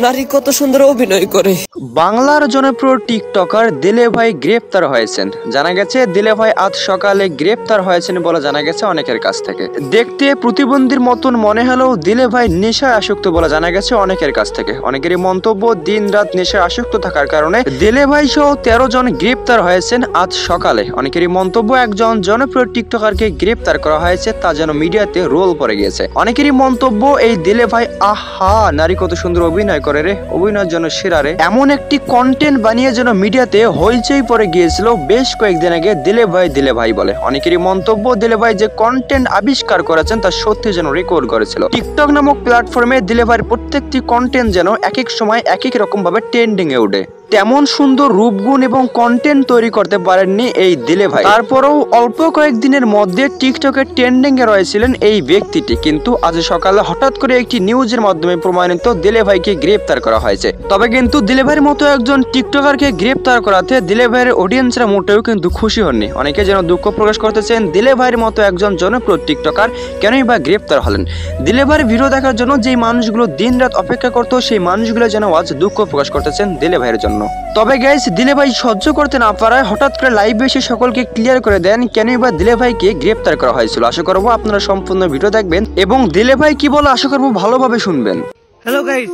নারী কত সুন্দর অভিনয় করে। বাংলার জনপ্রিয় টিকটকার দিলে ভাই গ্রেপ্তার হয়েছেন। জানা গেছে দিলে ভাই আজ সকালে গ্রেপ্তার হয়েছেন বলে জানা গেছে অনেকের কাছ থেকে। দেখতে প্রতিবন্ধীর মতন মনে হলেও দিলে ভাই নেশায় আসক্ত বলে জানা গেছে অনেকের কাছ থেকে। অনেকেরই মন্তব্য, দিন রাত নেশায় আসক্ত থাকার কারণে দিলে ভাই সহ 13 জন গ্রেপ্তার হয়েছেন আজ সকালে। অনেকেরই মন্তব্য, একজন জনপ্রিয় টিকটকারকে গ্রেপ্তার করা হয়েছে তা যেন মিডিয়াতে রোল পড়ে গিয়েছে। অনেকেরই মন্তব্য, এই দিলে ভাই আহা নারী কত সুন্দর অভিনয় করে রে, অভিনয়ের জন্য সেরা রে। এমন একটি কন্টেন্ট বানিয়ে যেন মিডিয়াতে হইচই পড়ে গিয়েছিল বেশ কয়েকদিন আগে দিলে ভাই বলে। অনেকেরই মন্তব্য, দিলে ভাই যে কন্টেন্ট আবিষ্কার করেছেন তা সত্যি যেন রেকর্ড করেছিল। টিকটক নামক প্ল্যাটফর্মে দিলে ভাইয়ের প্রত্যেকটি কন্টেন্ট যেন এক এক সময় এক এক রকম ভাবে ট্রেন্ডিং এ ওঠে। তেমন সুন্দর রূপগুণ এবং কন্টেন্ট তৈরি করতে পারেননি এই দিলে ভাই। তারপরেও অল্প কয়েকদিনের মধ্যে টিকটকের ট্রেন্ডিং এ রয়েছিলেন এই ব্যক্তিটি, কিন্তু আজ সকালে হঠাৎ করে একটি নিউজের মাধ্যমে প্রমাণিত দিলে ভাইকে গ্রেপ্তার করা হয়েছে। তবে কিন্তু দিলে ভাইয়ের মতো একজন টিকটকারকে গ্রেপ্তার করাতে দিলে ভাইয়ের অডিয়েন্সরা মোটেও কিন্তু খুশি হননি। অনেকে যেন দুঃখ প্রকাশ করতেছেন, দিলে ভাইয়ের মতো একজন জনপ্রিয় টিকটকার কেনই বা গ্রেপ্তার হলেন। দিলে ভাইয়ের ভিডিও দেখার জন্য যেই মানুষগুলো দিন রাত অপেক্ষা করতো সেই মানুষগুলো যেন আজ দুঃখ প্রকাশ করতেছেন দিলে ভাইয়ের জন্য। তবে গাইস, দিলে ভাই সহ্য করতে না পারায় হঠাৎ করে লাইভে এসে সকলকে ক্লিয়ার করে দেন কেনই বা দিলে ভাইকে গ্রেপ্তার করা হয়েছিল। আশা করবো আপনারা সম্পূর্ণ ভিডিও দেখবেন এবং দিলে ভাই কি বলে আশা করবো ভালোভাবে শুনবেন। হ্যালো গাইস,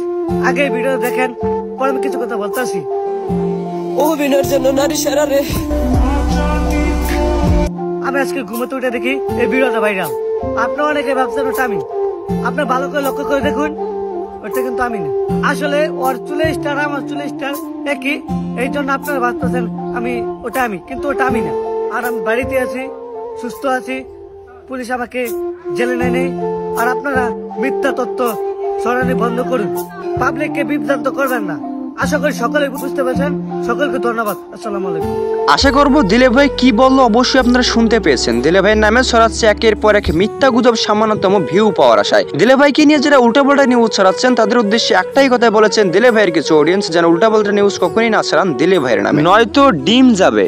আগে ভিডিও দেখেন, পরে আমি কিছু কথা বলতেছি। অভিনয়ের জন্য নারী সেরা রে। আমি আজকে ঘুমোতে উঠে দেখি এই ভিডিওটা ভাইরাল। আপনারা অনেকে ভাবছেন ওটা আমি। আপনার ভালো করে লক্ষ্য করে দেখুন, ওটা কিন্তু আমি না। আসলে ওর চুলের স্টার আমার চুলের স্টার একই, এই জন্য আপনারা ভাবতেছেন ওটা আমি, কিন্তু ওটা আমি না। আর আমি বাড়িতে আছি, সুস্থ আছি, পুলিশ আমাকে জেলে নেয়নি। আর আপনারা মিথ্যা তথ্য ছড়ানো বন্ধ করুন, পাবলিককে বিভ্রান্ত করবেন না। আশা করি সকলে বুঝতে পেরেছেন। সকলকে ধন্যবাদ। আসসালামু আলাইকুম। আশা করবো দিলে ভাই কি বললো অবশ্যই আপনারা শুনতে পেয়েছেন। দিলে ভাইয়ের নামে ছড়াচ্ছে একের পর এক মিথ্যা গুজব সামান্যতম ভিউ পাওয়ার আশায়। দিলে ভাইকে নিয়ে যারা উল্টাপাল্টা নিউজ ছড়াচ্ছেন তাদের উদ্দেশ্যে একটাই কথা বলেছেন দিলে ভাইয়ের কিছু অডিয়েন্স, যেন উল্টাপাল্টা নিউজ কখনই না ছড়ান দিলে ভাইয়ের নামে, নয়তো ডিম যাবে।